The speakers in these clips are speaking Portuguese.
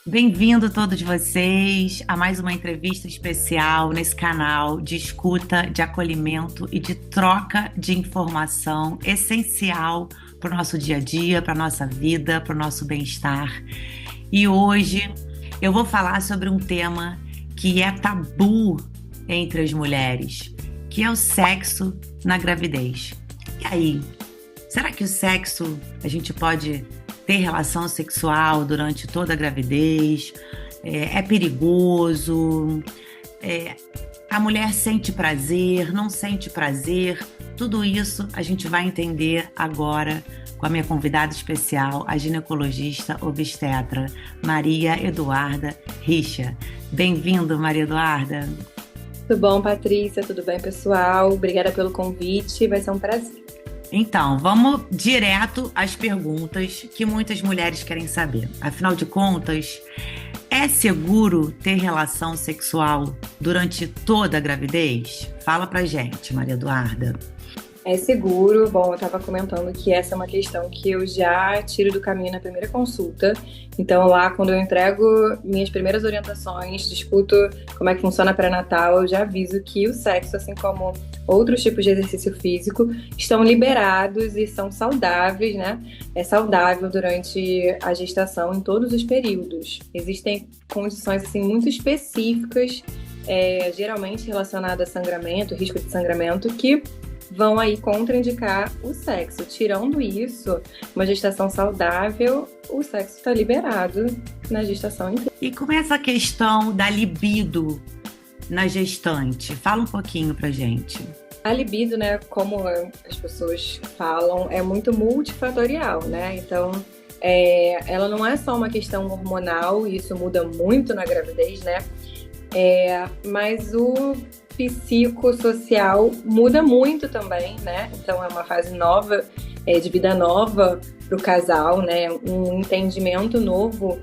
Bem-vindo todos vocês a mais uma entrevista especial nesse canal de escuta, de acolhimento e de troca de informação essencial para o nosso dia a dia, para a nossa vida, para o nosso bem-estar. E hoje eu vou falar sobre um tema que é tabu entre as mulheres, que é o sexo na gravidez. E aí, será que o sexo a gente pode ter relação sexual durante toda a gravidez? É perigoso? A mulher sente prazer, não sente prazer? Tudo isso a gente vai entender agora com a minha convidada especial, a ginecologista obstetra Maria Eduarda Richa. Bem-vindo, Maria Eduarda. Tudo bom, Patrícia? Tudo bem, pessoal? Obrigada pelo convite, vai ser um prazer. Então, vamos direto às perguntas que muitas mulheres querem saber. Afinal de contas, é seguro ter relação sexual durante toda a gravidez? Fala pra gente, Maria Eduarda. É seguro. Bom, eu estava comentando que essa é uma questão que eu já tiro do caminho na primeira consulta. Então, lá, quando eu entrego minhas primeiras orientações, discuto como é que funciona a pré-natal, eu já aviso que o sexo, assim como outros tipos de exercício físico, estão liberados e são saudáveis, né? É saudável durante a gestação em todos os períodos. Existem condições, assim, muito específicas, geralmente relacionadas a sangramento, risco de sangramento, que vão aí contraindicar o sexo. Tirando isso, uma gestação saudável, o sexo está liberado na gestação inteira. E como é essa questão da libido na gestante? Fala um pouquinho pra gente. A libido, né, como as pessoas falam, é muito multifatorial, né? Então, ela não é só uma questão hormonal, e isso muda muito na gravidez, né? Mas o psicossocial muda muito também, né? Então é uma fase nova, de vida nova para o casal, né? Um entendimento novo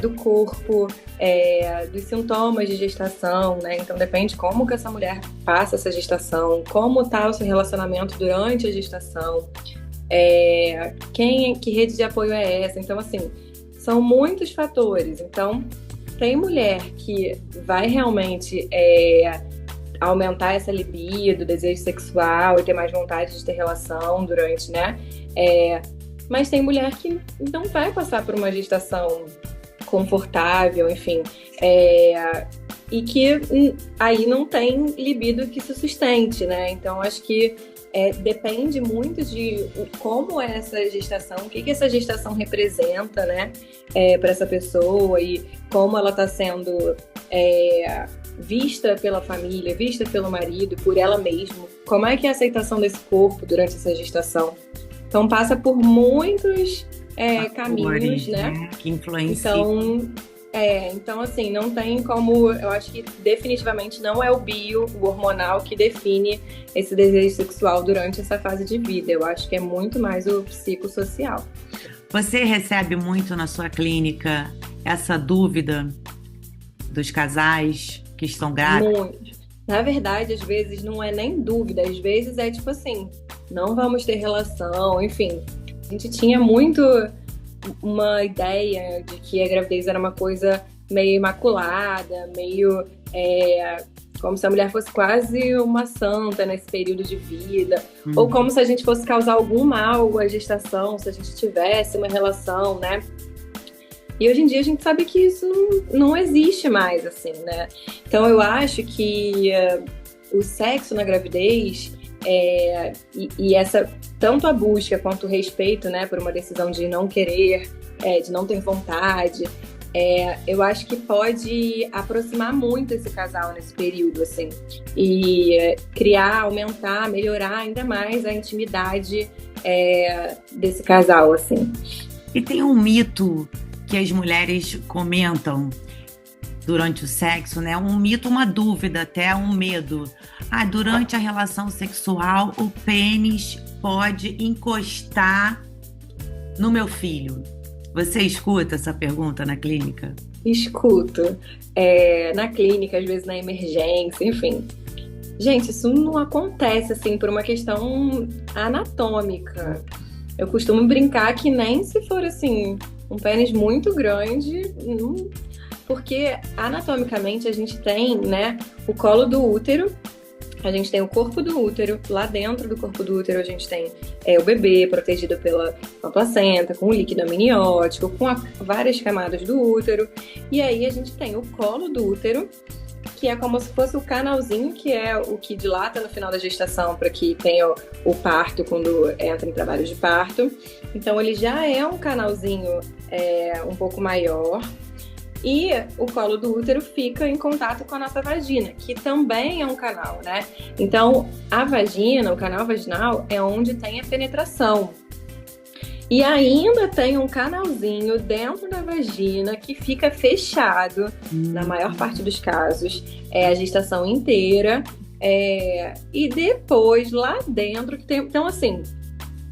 do corpo, dos sintomas de gestação, né? Então depende como que essa mulher passa essa gestação, como está o seu relacionamento durante a gestação, que rede de apoio é essa? Então, assim, são muitos fatores. Então, tem mulher que vai realmente aumentar essa libido, desejo sexual e ter mais vontade de ter relação durante, né? Mas tem mulher que não vai passar por uma gestação confortável, enfim, e que aí não tem libido que se sustente, né? Então, acho que depende muito de como é essa gestação, o que essa gestação representa, né, para essa pessoa e como ela está sendo vista pela família, vista pelo marido, por ela mesma. Como é que é a aceitação desse corpo durante essa gestação? Então passa por muitos caminhos, né? Que influenciam. Então, assim, não tem como... Eu acho que definitivamente não é o o hormonal, que define esse desejo sexual durante essa fase de vida. Eu acho que é muito mais o psicossocial. Você recebe muito na sua clínica essa dúvida dos casais que estão grávidos? Muito. Na verdade, às vezes não é nem dúvida. Às vezes é tipo assim, não vamos ter relação, enfim. A gente tinha muito uma ideia de que a gravidez era uma coisa meio imaculada, meio como se a mulher fosse quase uma santa nesse período de vida, ou como se a gente fosse causar algum mal à gestação, se a gente tivesse uma relação, né? E hoje em dia a gente sabe que isso não existe mais, assim, né? Então eu acho que o sexo na gravidez e essa, tanto a busca quanto o respeito, né, por uma decisão de não querer, de não ter vontade, eu acho que pode aproximar muito esse casal nesse período, assim, e criar, aumentar, melhorar ainda mais a intimidade desse casal, assim. E tem um mito que as mulheres comentam durante o sexo, né? Um mito, uma dúvida, até um medo. Durante a relação sexual, o pênis pode encostar no meu filho. Você escuta essa pergunta na clínica? Escuto. Na clínica, às vezes na emergência, enfim. Gente, isso não acontece, assim, por uma questão anatômica. Eu costumo brincar que nem se for, assim, um pênis muito grande, porque anatomicamente a gente tem, né, o colo do útero, a gente tem o corpo do útero, lá dentro do corpo do útero a gente tem o bebê protegido pela placenta, com o líquido amniótico, com várias camadas do útero, e aí a gente tem o colo do útero, que é como se fosse o canalzinho, que é o que dilata no final da gestação para que tenha o parto quando entra em trabalho de parto. Então ele já é um canalzinho um pouco maior. E o colo do útero fica em contato com a nossa vagina, que também é um canal, né? Então, a vagina, o canal vaginal, é onde tem a penetração. E ainda tem um canalzinho dentro da vagina que fica fechado, na maior parte dos casos, a gestação inteira. E depois, lá dentro, que tem... Então, assim,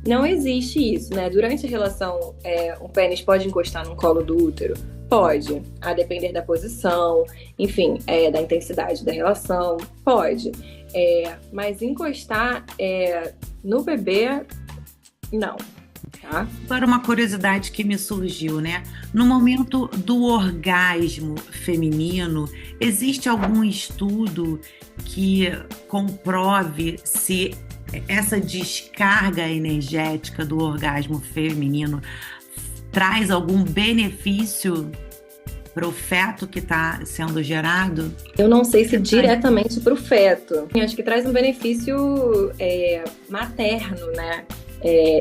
não existe isso, né? Durante a relação, o pênis pode encostar no colo do útero? Pode, a depender da posição, enfim, da intensidade da relação, pode. Mas encostar no bebê, não. Tá? Agora, uma curiosidade que me surgiu, né? No momento do orgasmo feminino, existe algum estudo que comprove se essa descarga energética do orgasmo feminino traz algum benefício para o feto que está sendo gerado? Eu não sei se diretamente para o feto. Acho que traz um benefício materno, né?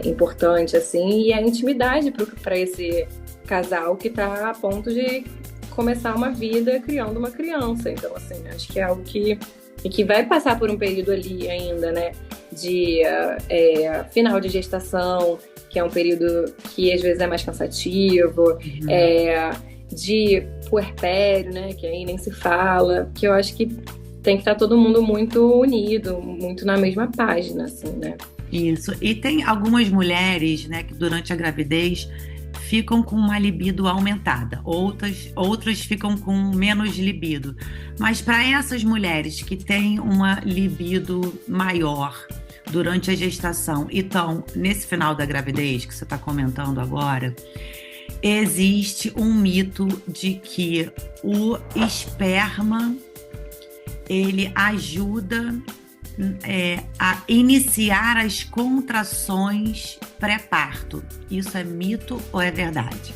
Importante, assim, e a intimidade para esse casal que está a ponto de começar uma vida criando uma criança. Então, assim, acho que é algo que vai passar por um período ali ainda, né? De final de gestação, que é um período que às vezes é mais cansativo, de puerpério, né, que aí nem se fala, que eu acho que tem que estar todo mundo muito unido, muito na mesma página, assim, né? Isso, e tem algumas mulheres, né, que durante a gravidez ficam com uma libido aumentada, outras ficam com menos libido, mas para essas mulheres que têm uma libido maior durante a gestação e estão nesse final da gravidez que você está comentando agora, existe um mito de que o esperma ele ajuda a iniciar as contrações pré-parto. Isso é mito ou é verdade?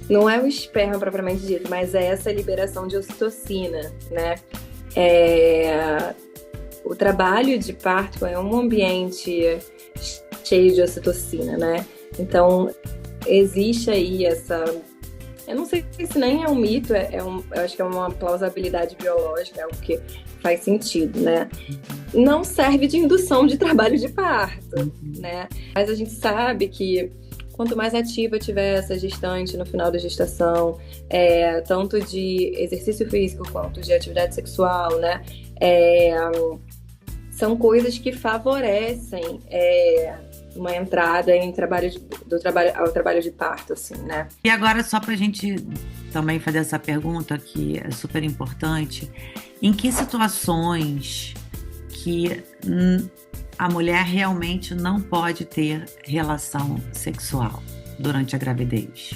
Não é o esperma propriamente dito, mas é essa liberação de ocitocina, né? O trabalho de parto é um ambiente cheio de ocitocina, né? Então, existe aí essa... Eu não sei se nem é um mito, eu acho que é uma plausibilidade biológica, é algo que faz sentido, né? Não serve de indução de trabalho de parto, né? Mas a gente sabe que quanto mais ativa tiver essa gestante no final da gestação, tanto de exercício físico quanto de atividade sexual, né? São coisas que favorecem uma entrada em ao trabalho de parto, assim, né? E agora, só para a gente também fazer essa pergunta, que é super importante, em que situações que a mulher realmente não pode ter relação sexual durante a gravidez?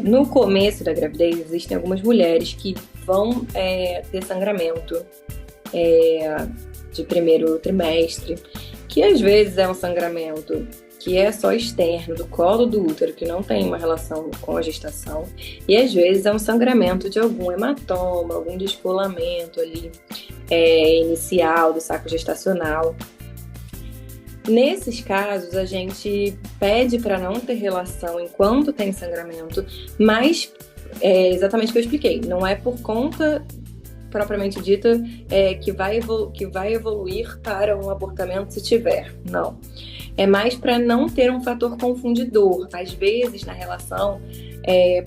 No começo da gravidez, existem algumas mulheres que vão ter sangramento de primeiro trimestre, que às vezes é um sangramento que é só externo, do colo do útero, que não tem uma relação com a gestação, e às vezes é um sangramento de algum hematoma, algum descolamento ali inicial do saco gestacional. Nesses casos, a gente pede para não ter relação enquanto tem sangramento, mas exatamente o que eu expliquei, não é por conta propriamente dita que vai evoluir para um abortamento se tiver, não. É mais para não ter um fator confundidor. Às vezes, na relação,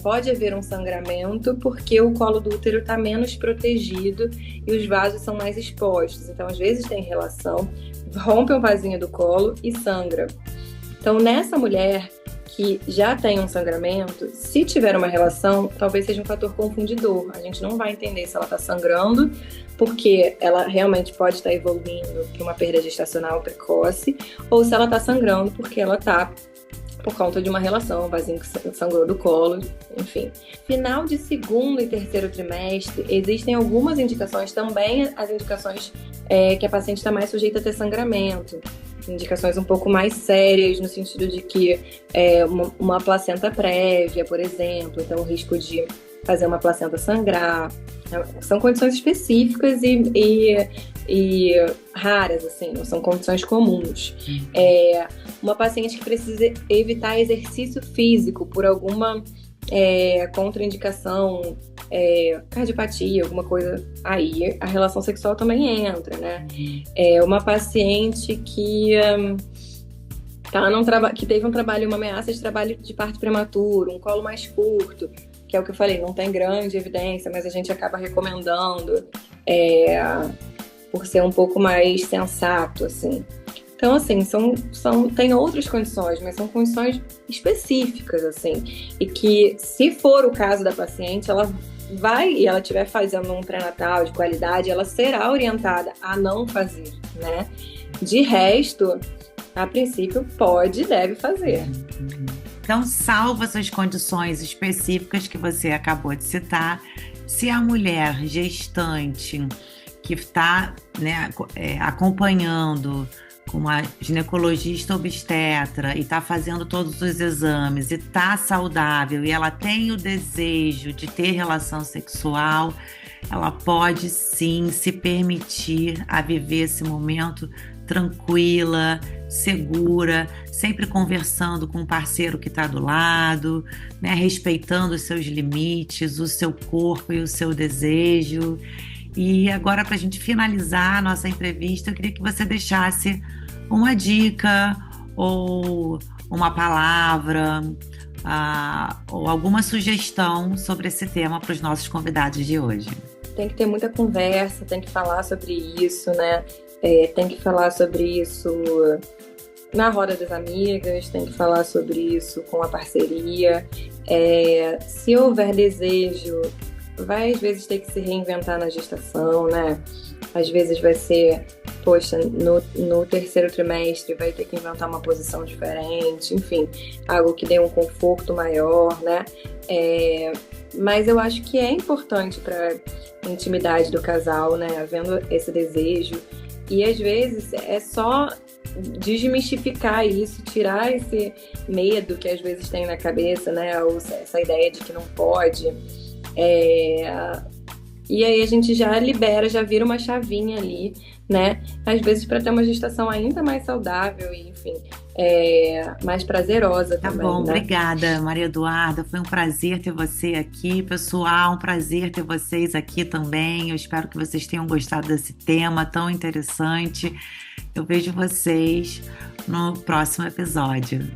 pode haver um sangramento porque o colo do útero está menos protegido e os vasos são mais expostos. Então, às vezes tem relação, rompe um vasinho do colo e sangra. Então, nessa mulher que já tem um sangramento, se tiver uma relação, talvez seja um fator confundidor. A gente não vai entender se ela está sangrando, porque ela realmente pode estar evoluindo para uma perda gestacional precoce, ou se ela está sangrando porque ela está por conta de uma relação, um vasinho que sangrou do colo, enfim. Final de segundo e terceiro trimestre, existem algumas indicações, também as indicações que a paciente está mais sujeita a ter sangramento. Indicações um pouco mais sérias, no sentido de que uma placenta prévia, por exemplo, então o risco de fazer uma placenta sangrar. São condições específicas e raras, assim, não são condições comuns. Uma paciente que precisa evitar exercício físico por alguma contraindicação, cardiopatia, alguma coisa, aí a relação sexual também entra, né? Uma paciente que que teve uma ameaça de trabalho de parto prematuro, um colo mais curto, que é o que eu falei, não tem grande evidência, mas a gente acaba recomendando por ser um pouco mais sensato, assim. Então, assim, tem outras condições, mas são condições específicas, assim, e que, se for o caso da paciente, ela vai, e ela estiver fazendo um pré-natal de qualidade, ela será orientada a não fazer, né? De resto, a princípio, pode e deve fazer. Então, salvo essas condições específicas que você acabou de citar, se a mulher gestante que está, né, acompanhando com uma ginecologista obstetra e está fazendo todos os exames e está saudável e ela tem o desejo de ter relação sexual, ela pode sim se permitir a viver esse momento tranquila, segura, sempre conversando com o parceiro que está do lado, né, respeitando os seus limites, o seu corpo e o seu desejo. E agora, para a gente finalizar a nossa entrevista, eu queria que você deixasse uma dica ou uma palavra ou alguma sugestão sobre esse tema para os nossos convidados de hoje. Tem que ter muita conversa, tem que falar sobre isso, né? Tem que falar sobre isso na roda das amigas, tem que falar sobre isso com a parceria. Se houver desejo, vai às vezes ter que se reinventar na gestação, né? Às vezes vai ser, poxa, no terceiro trimestre vai ter que inventar uma posição diferente, enfim, algo que dê um conforto maior, né? Mas eu acho que é importante para a intimidade do casal, né? Havendo esse desejo. E às vezes é só desmistificar isso, tirar esse medo que às vezes tem na cabeça, né? Ou essa ideia de que não pode. E aí a gente já libera, já vira uma chavinha ali, né? Às vezes para ter uma gestação ainda mais saudável e, enfim, mais prazerosa também. Tá bom, né? Obrigada, Maria Eduarda. Foi um prazer ter você aqui, pessoal. Um prazer ter vocês aqui também. Eu espero que vocês tenham gostado desse tema tão interessante. Eu vejo vocês no próximo episódio.